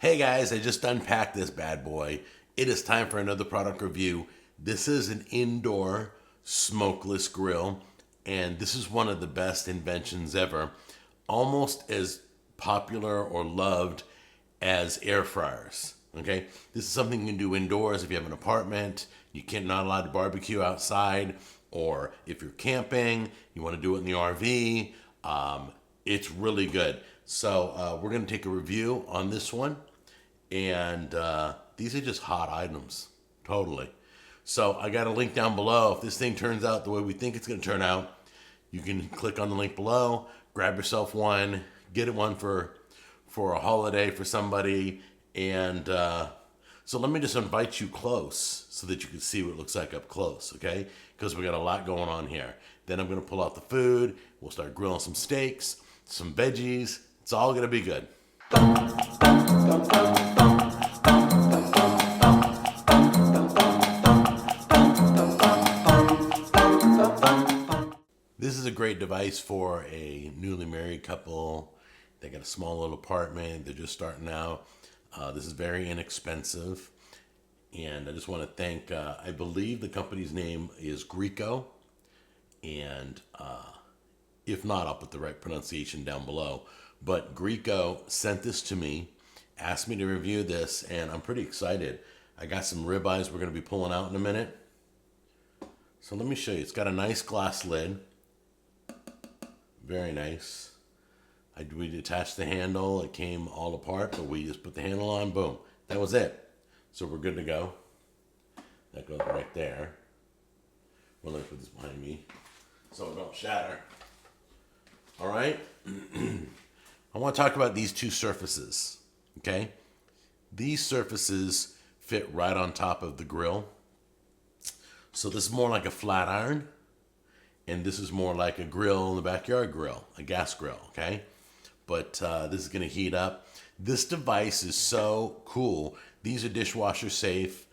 Hey guys, I just unpacked this bad boy. It is time for another product review. This is an indoor smokeless grill, and this is one of the best inventions ever. Almost as popular or loved as air fryers. Okay, this is something you can do indoors if you have an apartment, you can't not allowed to barbecue outside, or if you're camping, you want to do it in the RV. It's really good. So we're going to take a review on this one, and these are just hot items, totally. So I got a link down below. If this thing turns out the way we think it's going to turn out, you can click on the link below, grab yourself one, get it one for a holiday for somebody, and so let me just invite you close so that you can see what it looks like up close, okay? Because we got a lot going on here. Then I'm going to pull out the food. We'll start grilling some steaks, some veggies. It's all going to be good. This is a great device for a newly married couple. They got a small little apartment. They're just starting out. This is very inexpensive. And I just want to thank, I believe the company's name is Greecho. And if not, I'll put the right pronunciation down below. But Greecho sent this to me, asked me to review this, and I'm pretty excited. I got some ribeyes we're going to be pulling out in a minute. So let me show you. It's got a nice glass lid. Very nice. We detached the handle. It came all apart, but we just put the handle on. Boom. That was it. So we're good to go. That goes right there. Well, let me put this behind me so it don't shatter. All right. I want to talk about these two surfaces. Okay. These surfaces fit right on top of the grill. So this is more like a flat iron, and this is more like a grill in the backyard grill, a gas grill, okay? But this is going to heat up. This device is so cool. These are dishwasher safe.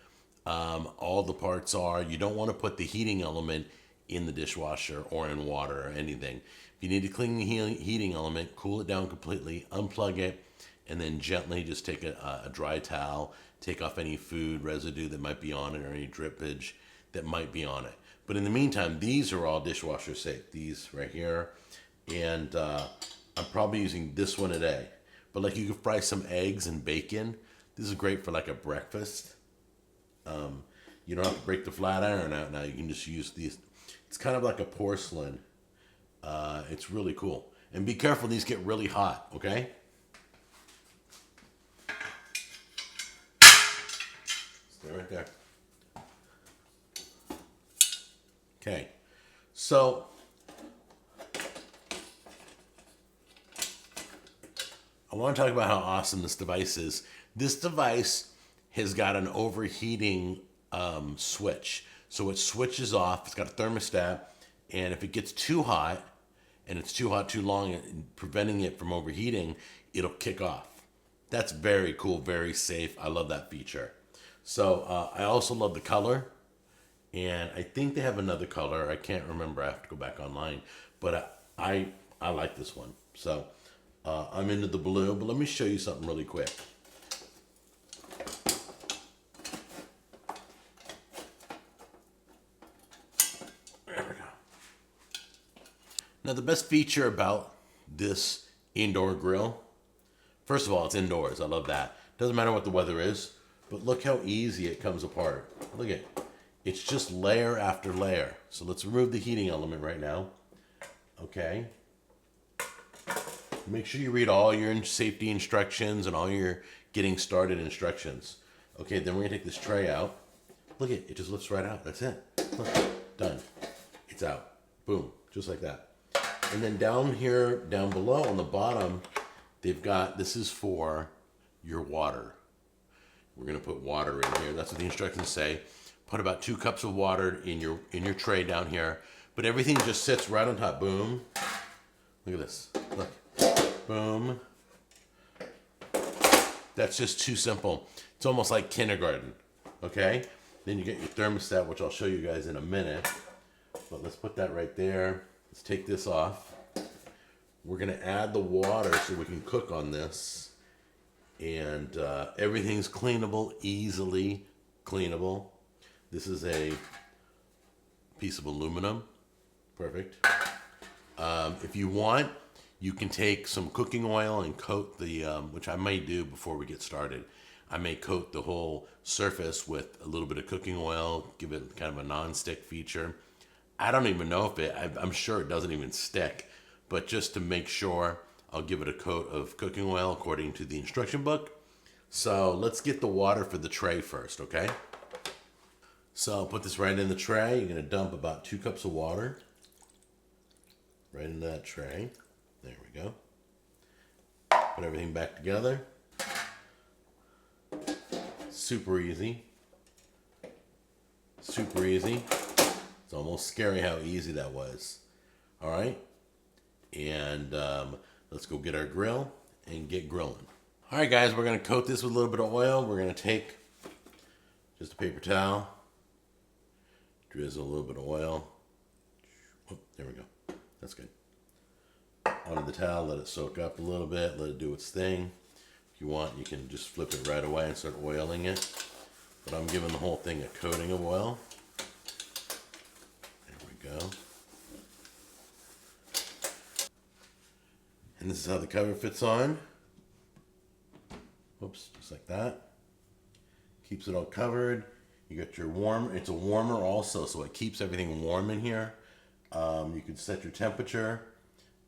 All the parts are. You don't want to put the heating element in the dishwasher or in water or anything. If you need to clean the heating element, cool it down completely, unplug it, and then gently just take a dry towel, take off any food residue that might be on it or any drippage that might be on it. But in the meantime, these are all dishwasher safe. These right here. And I'm probably using this one today. But like you could fry some eggs and bacon. This is great for like a breakfast. You don't have to break the flat iron out now. You can just use these. It's kind of like a porcelain. It's really cool. And be careful, these get really hot, okay? Stay right there. Okay, so I want to talk about how awesome this device is. This device has got an overheating switch. So it switches off, it's got a thermostat, and if it gets too hot, and it's too hot too long, preventing it from overheating, it'll kick off. That's very cool, very safe. I love that feature. So I also love the color. And I think they have another color. I can't remember. I have to go back online. But I like this one. So I'm into the blue. But let me show you something really quick. There we go. Now the best feature about this indoor grill, first of all, it's indoors. I love that. Doesn't matter what the weather is. But look how easy it comes apart. Look at it. It's just layer after layer. So let's remove the heating element right now. Okay. Make sure you read all your safety instructions and all your getting started instructions. Okay, then we're gonna take this tray out. Look at it, it just lifts right out. That's it. Look, done. It's out. Boom, just like that. And then down here, down below on the bottom, they've got, this is for your water. We're gonna put water in here. That's what the instructions say. Put about 2 cups of water in your tray down here. But everything just sits right on top. Boom. Look at this. Look. Boom. That's just too simple. It's almost like kindergarten. Okay? Then you get your thermostat, which I'll show you guys in a minute. But let's put that right there. Let's take this off. We're going to add the water so we can cook on this. And everything's cleanable, easily cleanable. This is a piece of aluminum. Perfect. If you want, you can take some cooking oil and coat the, which I may do before we get started. I may coat the whole surface with a little bit of cooking oil, give it kind of a non-stick feature. I don't even know if I'm sure it doesn't even stick, but just to make sure, I'll give it a coat of cooking oil according to the instruction book. So let's get the water for the tray first, okay? So I'll put this right in the tray. You're gonna dump about 2 cups of water right into that tray. There we go. Put everything back together. Super easy. Super easy. It's almost scary how easy that was. All right. And let's go get our grill and get grilling. All right, guys, we're going to coat this with a little bit of oil. We're going to take just a paper towel, drizzle a little bit of oil. Oh, there we go. That's good. Onto the towel, let it soak up a little bit, let it do its thing. If you want, you can just flip it right away and start oiling it. But I'm giving the whole thing a coating of oil. There we go. And this is how the cover fits on. Oops, just like that. Keeps it all covered. You got your warmer. It's a warmer also, so it keeps everything warm in here. You can set your temperature,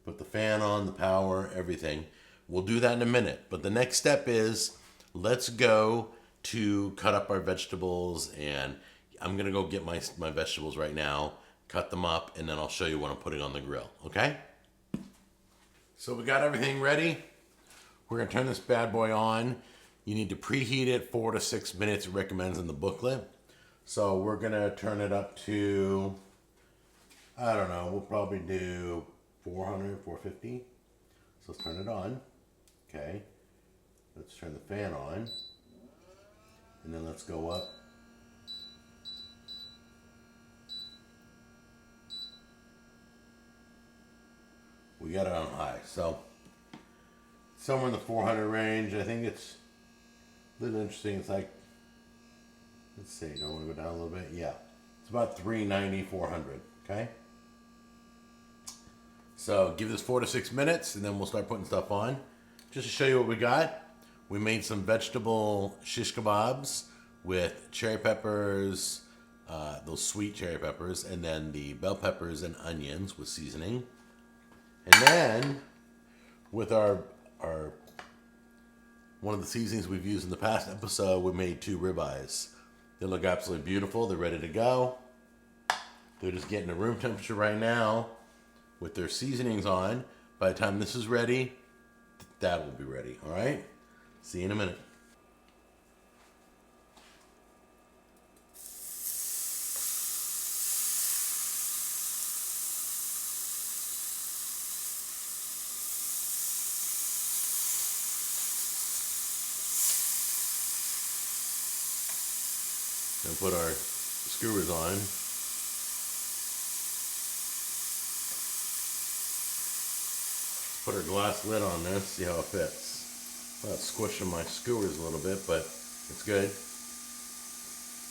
put the fan on, the power, everything. We'll do that in a minute. But the next step is, let's go to cut up our vegetables, and I'm gonna go get my vegetables right now, cut them up, and then I'll show you what I'm putting on the grill, okay? So we got everything ready. We're gonna turn this bad boy on. You need to preheat it 4 to 6 minutes, it recommends in the booklet. So we're gonna turn it up to, I don't know, we'll probably do 400, 450. So let's turn it on. Okay. Let's turn the fan on. And then let's go up. We got it on high. So somewhere in the 400 range. I think it's a little interesting. It's like, let's see, don't want to go down a little bit. Yeah. It's about 390, 400. Okay. So give this 4 to 6 minutes, and then we'll start putting stuff on. Just to show you what we got, we made some vegetable shish kebabs with cherry peppers, those sweet cherry peppers, and then the bell peppers and onions with seasoning. And then with our one of the seasonings we've used in the past episode, we made 2 ribeyes. They look absolutely beautiful. They're ready to go. They're just getting to room temperature right now with their seasonings on. By the time this is ready, that will be ready. All right? See you in a minute. Gonna put our skewers on. Put our glass lid on this, see how it fits. Well, it's squishing my skewers a little bit, but it's good.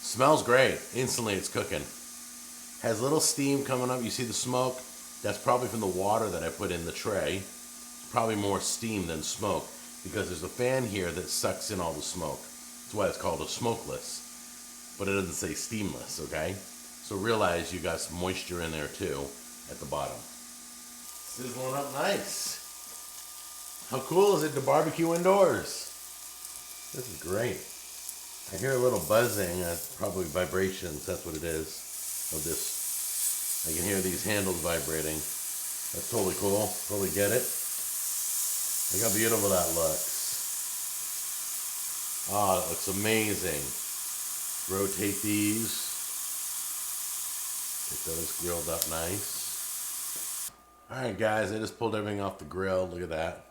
Smells great. Instantly it's cooking. Has little steam coming up. You see the smoke? That's probably from the water that I put in the tray. It's probably more steam than smoke because there's a fan here that sucks in all the smoke. That's why it's called a smokeless. But it doesn't say steamless, okay? So realize you got some moisture in there too at the bottom. Sizzling up nice. How cool is it to barbecue indoors? This is great. I hear a little buzzing, probably vibrations, that's what it is, of this. I can hear these handles vibrating. That's totally cool, totally get it. Look how beautiful that looks. Oh, that looks amazing. Rotate these. Get those grilled up nice. Alright guys, I just pulled everything off the grill. Look at that.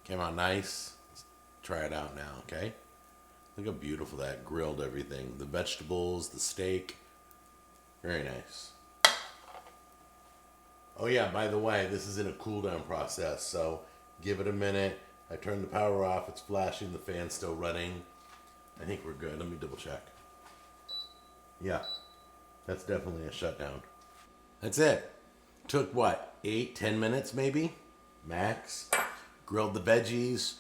Came out nice. Let's try it out now, okay? Look how beautiful that grilled everything. The vegetables, the steak. Very nice. Oh yeah, by the way, this is in a cool down process, so give it a minute. I turned the power off. It's flashing. The fan's still running. I think we're good. Let me double check. Yeah, that's definitely a shutdown. That's it. Took what, 8-10 minutes maybe, max. Grilled the veggies.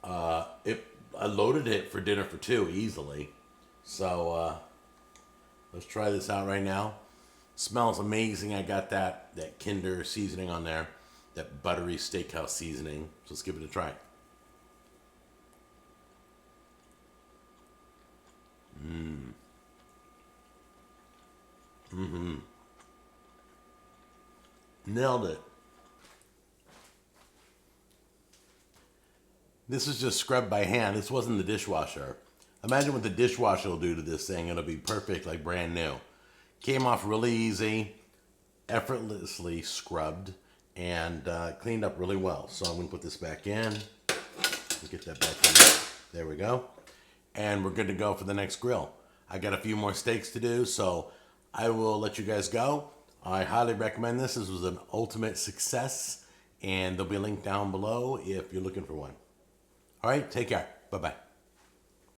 I loaded it for dinner for 2 easily. So let's try this out right now. Smells amazing. I got that Kinder seasoning on there, that buttery steakhouse seasoning. So let's give it a try. Nailed it. This is just scrubbed by hand. This wasn't the dishwasher. Imagine what the dishwasher will do to this thing. It'll be perfect, like brand new. Came off really easy, effortlessly scrubbed, and cleaned up really well. So I'm going to put this back in. Get that back in. There we go. And we're good to go for the next grill. I got a few more steaks to do, so I will let you guys go. I highly recommend this. This was an ultimate success, and there'll be a link down below if you're looking for one. All right, take care. Bye-bye.